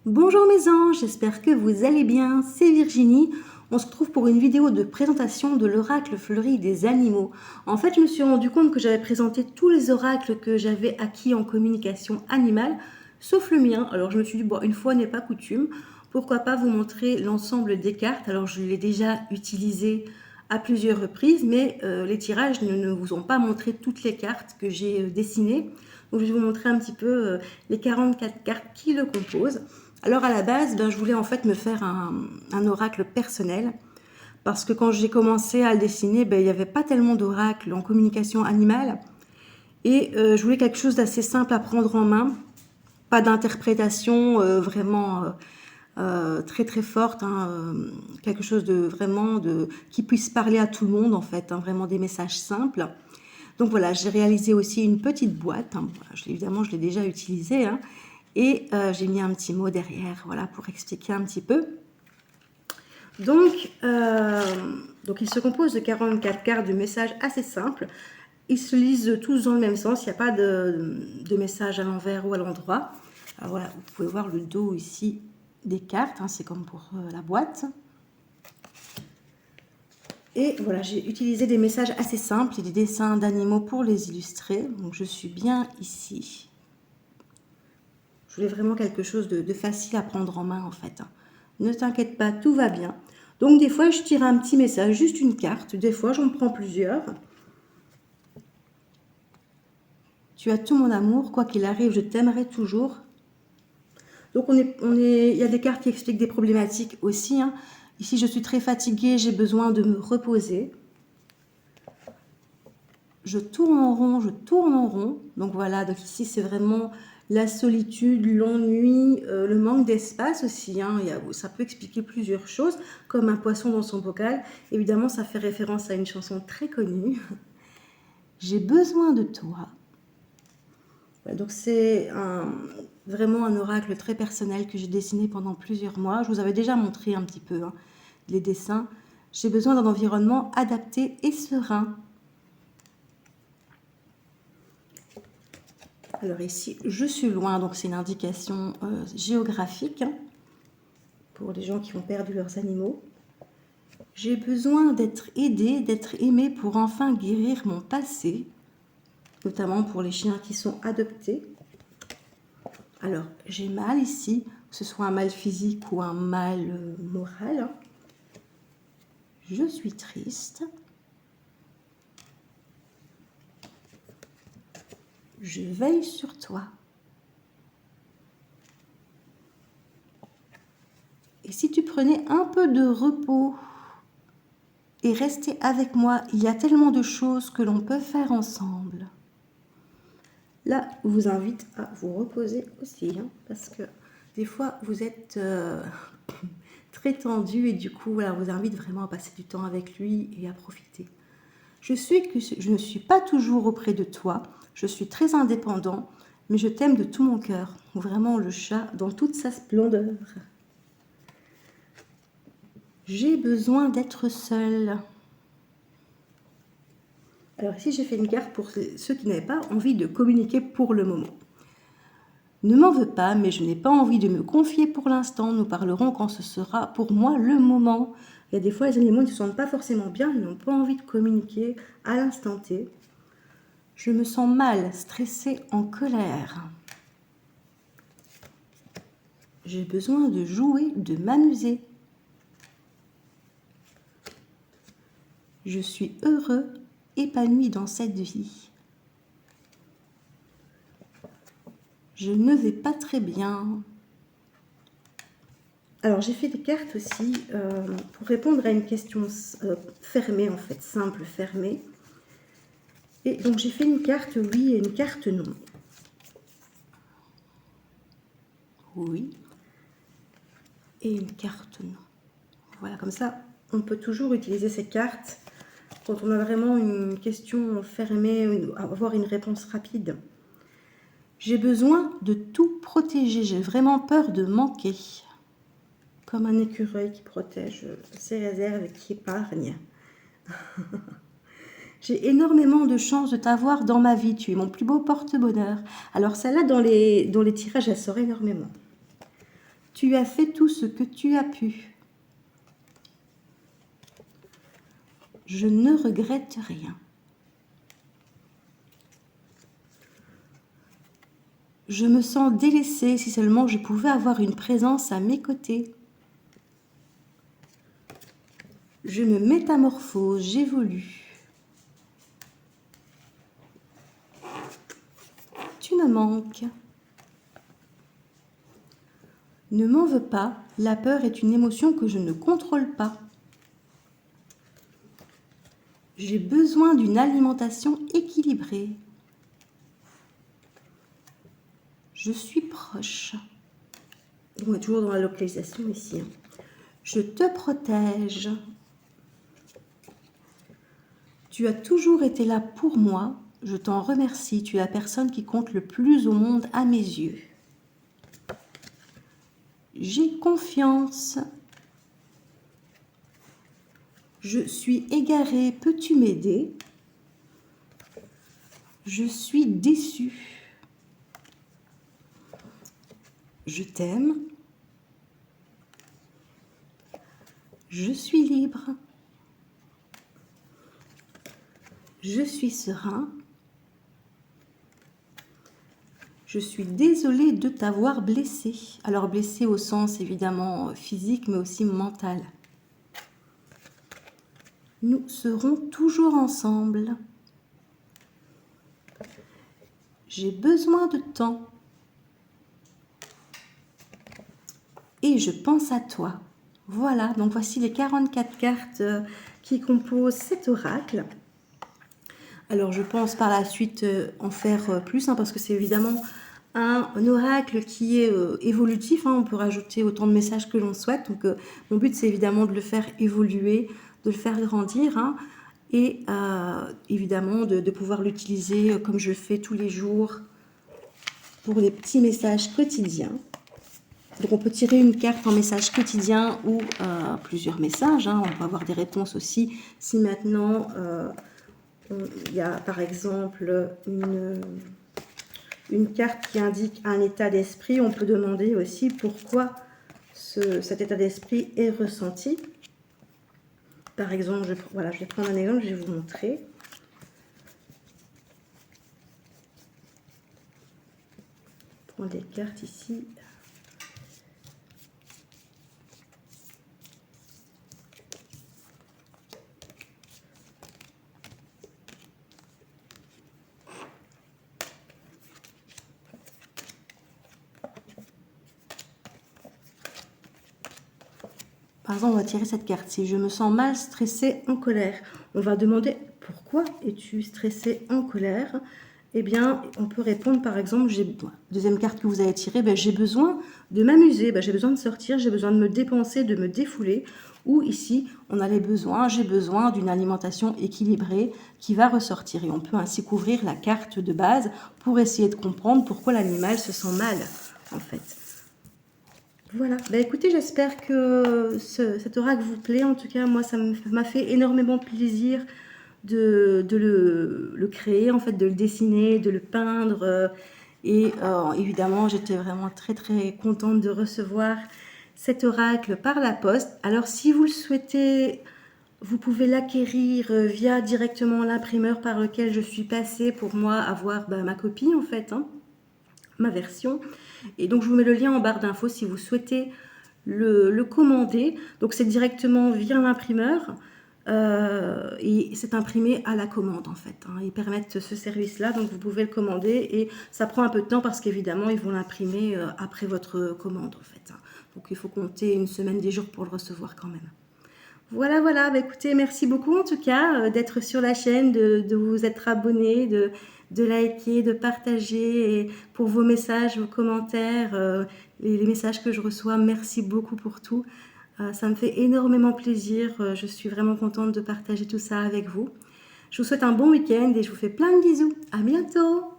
Bonjour mes anges, j'espère que vous allez bien, c'est Virginie. On se retrouve pour une vidéo de présentation de l'oracle fleuri des animaux. En fait, je me suis rendu compte que j'avais présenté tous les oracles que j'avais acquis en communication animale, sauf le mien. Alors je me suis dit, bon, une fois n'est pas coutume, pourquoi pas vous montrer l'ensemble des cartes. Alors je l'ai déjà utilisé à plusieurs reprises, mais les tirages ne vous ont pas montré toutes les cartes que j'ai dessinées. Donc je vais vous montrer un petit peu les 44 cartes qui le composent. Alors à la base, je voulais en fait me faire un oracle personnel parce que quand j'ai commencé à le dessiner, il n'y avait pas tellement d'oracles en communication animale et je voulais quelque chose d'assez simple à prendre en main, pas d'interprétation vraiment très très forte, quelque chose de vraiment qui puisse parler à tout le monde en fait, vraiment des messages simples. Donc voilà, j'ai réalisé aussi une petite boîte, évidemment je l'ai déjà utilisée, et j'ai mis un petit mot derrière, voilà, pour expliquer un petit peu. Donc il se compose de 44 cartes de messages assez simples. Ils se lisent tous dans le même sens, il n'y a pas de message à l'envers ou à l'endroit. Alors voilà, vous pouvez voir le dos ici des cartes, c'est comme pour la boîte. Et voilà, j'ai utilisé des messages assez simples et des dessins d'animaux pour les illustrer. Donc je suis bien ici. Je voulais vraiment quelque chose de facile à prendre en main en fait. Ne t'inquiète pas, tout va bien. Donc des fois je tire un petit message, juste une carte. Des fois j'en prends plusieurs. Tu as tout mon amour, quoi qu'il arrive, je t'aimerai toujours. Donc il y a des cartes qui expliquent des problématiques aussi. Ici je suis très fatiguée, j'ai besoin de me reposer. Je tourne en rond, je tourne en rond. Donc voilà, donc ici c'est vraiment la solitude, l'ennui, le manque d'espace aussi. Ça peut expliquer plusieurs choses, comme un poisson dans son bocal. Évidemment, ça fait référence à une chanson très connue. J'ai besoin de toi. Voilà, donc c'est vraiment un oracle très personnel que j'ai dessiné pendant plusieurs mois. Je vous avais déjà montré un petit peu les dessins. J'ai besoin d'un environnement adapté et serein. Alors ici, je suis loin, donc c'est une indication géographique pour les gens qui ont perdu leurs animaux. J'ai besoin d'être aidée, d'être aimée pour enfin guérir mon passé, notamment pour les chiens qui sont adoptés. Alors, j'ai mal ici, que ce soit un mal physique ou un mal moral. Je suis triste. Je veille sur toi. Et si tu prenais un peu de repos et restais avec moi, il y a tellement de choses que l'on peut faire ensemble. Là, je vous invite à vous reposer aussi, parce que des fois, vous êtes très tendu et du coup, voilà, je vous invite vraiment à passer du temps avec lui et à profiter. Je ne suis pas toujours auprès de toi, je suis très indépendant, mais je t'aime de tout mon cœur. Vraiment le chat dans toute sa splendeur. J'ai besoin d'être seule. Alors ici, j'ai fait une carte pour ceux qui n'avaient pas envie de communiquer pour le moment. Ne m'en veux pas, mais je n'ai pas envie de me confier pour l'instant. Nous parlerons quand ce sera pour moi le moment. Il y a des fois, les animaux ne se sentent pas forcément bien, ils n'ont pas envie de communiquer à l'instant T. Je me sens mal, stressée, en colère. J'ai besoin de jouer, de m'amuser. Je suis heureux, épanoui dans cette vie. Je ne vais pas très bien. Alors, j'ai fait des cartes aussi pour répondre à une question fermée, en fait, simple, fermée. Et donc, j'ai fait une carte oui et une carte non. Oui. Et une carte non. Voilà, comme ça, on peut toujours utiliser ces cartes quand on a vraiment une question fermée, avoir une réponse rapide. J'ai besoin de tout protéger, j'ai vraiment peur de manquer. Comme un écureuil qui protège ses réserves et qui épargne. J'ai énormément de chance de t'avoir dans ma vie, tu es mon plus beau porte-bonheur. Alors celle-là, dans les tirages, elle sort énormément. Tu as fait tout ce que tu as pu. Je ne regrette rien. Je me sens délaissée, si seulement je pouvais avoir une présence à mes côtés. Je me métamorphose, j'évolue. Tu me manques. Ne m'en veux pas, la peur est une émotion que je ne contrôle pas. J'ai besoin d'une alimentation équilibrée. Je suis proche. On est toujours dans la localisation ici. Je te protège. Tu as toujours été là pour moi. Je t'en remercie. Tu es la personne qui compte le plus au monde à mes yeux. J'ai confiance. Je suis égarée. Peux-tu m'aider? Je suis déçue. Je t'aime. Je suis libre. Je suis serein. Je suis désolée de t'avoir blessé. Alors blessé au sens évidemment physique, mais aussi mental. Nous serons toujours ensemble. J'ai besoin de temps. Et je pense à toi. Voilà, donc voici les 44 cartes qui composent cet oracle. Alors je pense par la suite en faire plus, parce que c'est évidemment un oracle qui est évolutif. On peut rajouter autant de messages que l'on souhaite. Donc mon but c'est évidemment de le faire évoluer, de le faire grandir, et évidemment de pouvoir l'utiliser comme je le fais tous les jours pour des petits messages quotidiens. Donc on peut tirer une carte en message quotidien ou plusieurs messages. On peut avoir des réponses aussi si maintenant il y a par exemple une carte qui indique un état d'esprit. On peut demander aussi pourquoi cet état d'esprit est ressenti. Par exemple, je vais prendre un exemple, je vais vous montrer. Prendre des cartes ici. Par exemple, on va tirer cette carte-ci. Je me sens mal, stressée, en colère. On va demander pourquoi es-tu stressée, en colère? Eh bien, on peut répondre par exemple, deuxième carte que vous avez tirée, j'ai besoin de m'amuser, j'ai besoin de sortir, j'ai besoin de me dépenser, de me défouler. Ou ici, on a les besoins, j'ai besoin d'une alimentation équilibrée qui va ressortir. Et on peut ainsi couvrir la carte de base pour essayer de comprendre pourquoi l'animal se sent mal, en fait. Voilà, écoutez, j'espère que cet oracle vous plaît. En tout cas, moi, ça m'a fait énormément plaisir de le créer, en fait, de le dessiner, de le peindre. Et évidemment, j'étais vraiment très, très contente de recevoir cet oracle par la poste. Alors, si vous le souhaitez, vous pouvez l'acquérir via directement l'imprimeur par lequel je suis passée pour moi avoir ma copie, en fait, ma version. Et donc je vous mets le lien en barre d'infos si vous souhaitez le commander. Donc c'est directement via l'imprimeur et c'est imprimé à la commande en fait. Ils permettent ce service-là, donc vous pouvez le commander et ça prend un peu de temps parce qu'évidemment ils vont l'imprimer après votre commande en fait. Donc il faut compter une semaine, 10 jours pour le recevoir quand même. Voilà, écoutez, merci beaucoup en tout cas d'être sur la chaîne, de vous être abonné, de liker, de partager, et pour vos messages, vos commentaires, les messages que je reçois, merci beaucoup pour tout. Ça me fait énormément plaisir, je suis vraiment contente de partager tout ça avec vous. Je vous souhaite un bon week-end et je vous fais plein de bisous. À bientôt!